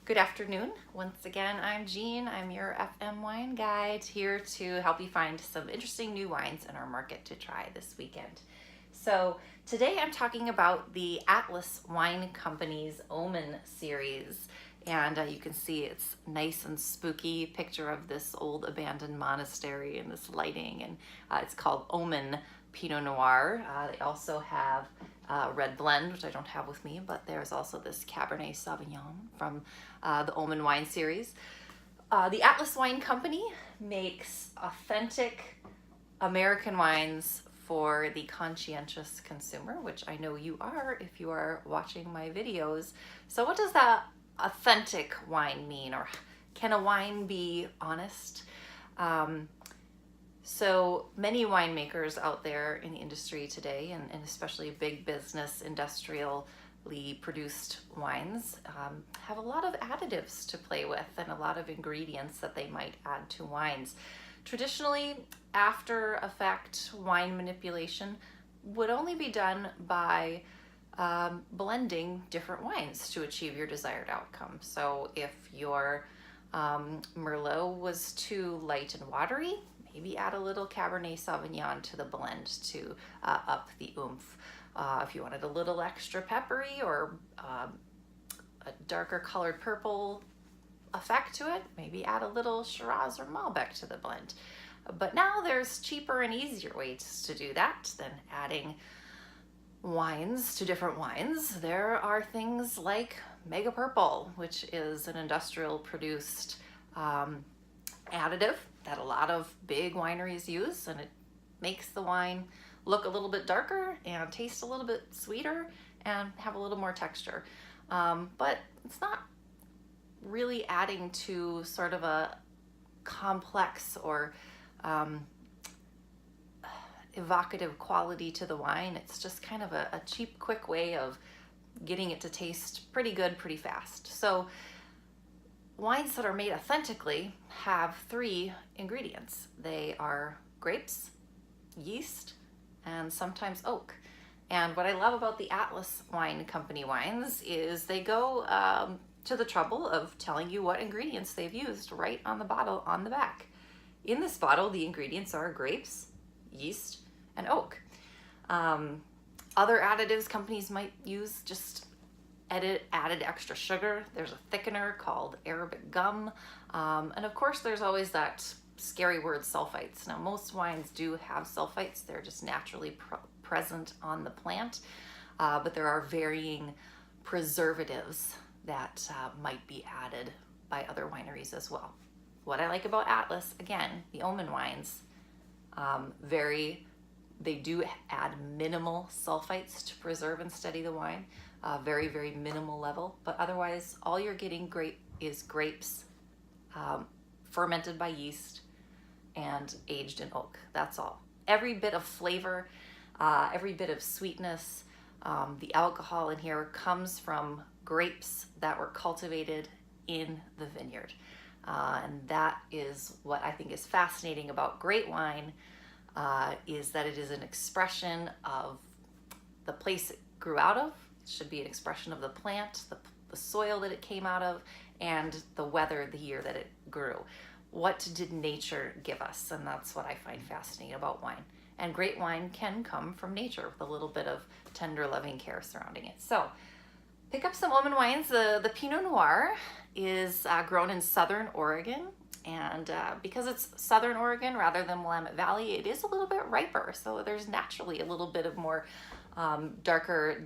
Good afternoon. Once again, I'm Jean. I'm your FM wine guide here to help you find some interesting new wines in our market to try this weekend. So today I'm talking about the Atlas Wine Company's Omen series. And you can see it's nice and spooky picture of this old abandoned monastery and this lighting. And it's called Omen Pinot Noir. They also have red blend, which I don't have with me, but there's also this Cabernet Sauvignon from the Omen wine series. The Atlas Wine Company makes authentic American wines for the conscientious consumer, which I know you are if you are watching my videos. So what does that authentic wine mean, or can a wine be honest? So many winemakers out there in the industry today, and especially big business, industrially produced wines, have a lot of additives to play with and a lot of ingredients that they might add to wines. Traditionally, after effect wine manipulation would only be done by blending different wines to achieve your desired outcome. So if your Merlot was too light and watery, maybe add a little Cabernet Sauvignon to the blend to up the oomph. If you wanted a little extra peppery or a darker colored purple effect to it, maybe add a little Shiraz or Malbec to the blend. But now there's cheaper and easier ways to do that than adding wines to different wines. There are things like Mega Purple, which is an industrial produced additive that a lot of big wineries use, and it makes the wine look a little bit darker and taste a little bit sweeter and have a little more texture. But it's not really adding to sort of a complex or evocative quality to the wine. It's just kind of a cheap, quick way of getting it to taste pretty good pretty fast. So wines that are made authentically have three ingredients. They are grapes, yeast, and sometimes oak. And what I love about the Atlas Wine Company wines is they go to the trouble of telling you what ingredients they've used right on the bottle on the back. In this bottle, the ingredients are grapes, yeast, and oak. Other additives companies might use just added extra sugar. There's a thickener called Arabic gum. And of course, there's always that scary word, sulfites. Now, most wines do have sulfites. They're just naturally present on the plant. But there are varying preservatives that might be added by other wineries as well. What I like about Atlas, again, the Omen wines, they do add minimal sulfites to preserve and steady the wine. Very, very minimal level, but otherwise all you're getting is grapes fermented by yeast and aged in oak. That's all. Every bit of flavor, every bit of sweetness, the alcohol in here comes from grapes that were cultivated in the vineyard. And that is what I think is fascinating about great wine, is that it is an expression of the place it grew out of. It should be an expression of the plant, the soil that it came out of, and the weather, the year that it grew. What did nature give us? And that's what I find fascinating about wine. And great wine can come from nature with a little bit of tender, loving care surrounding it. So pick up some Omen wines. The Pinot Noir is grown in Southern Oregon. And because it's Southern Oregon rather than Willamette Valley, it is a little bit riper. So there's naturally a little bit of more darker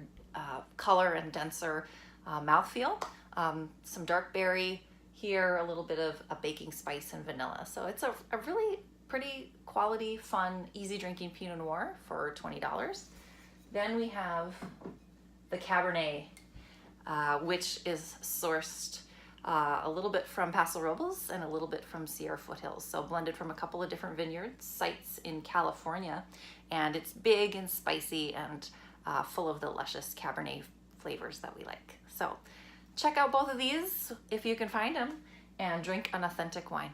color and denser mouthfeel. Some dark berry here, a little bit of a baking spice and vanilla. So it's a really pretty quality, fun, easy drinking Pinot Noir for $20. Then we have the Cabernet, which is sourced a little bit from Paso Robles and a little bit from Sierra Foothills. So blended from a couple of different vineyard sites in California. And it's big and spicy and full of the luscious Cabernet flavors that we like. So check out both of these if you can find them and drink an authentic wine.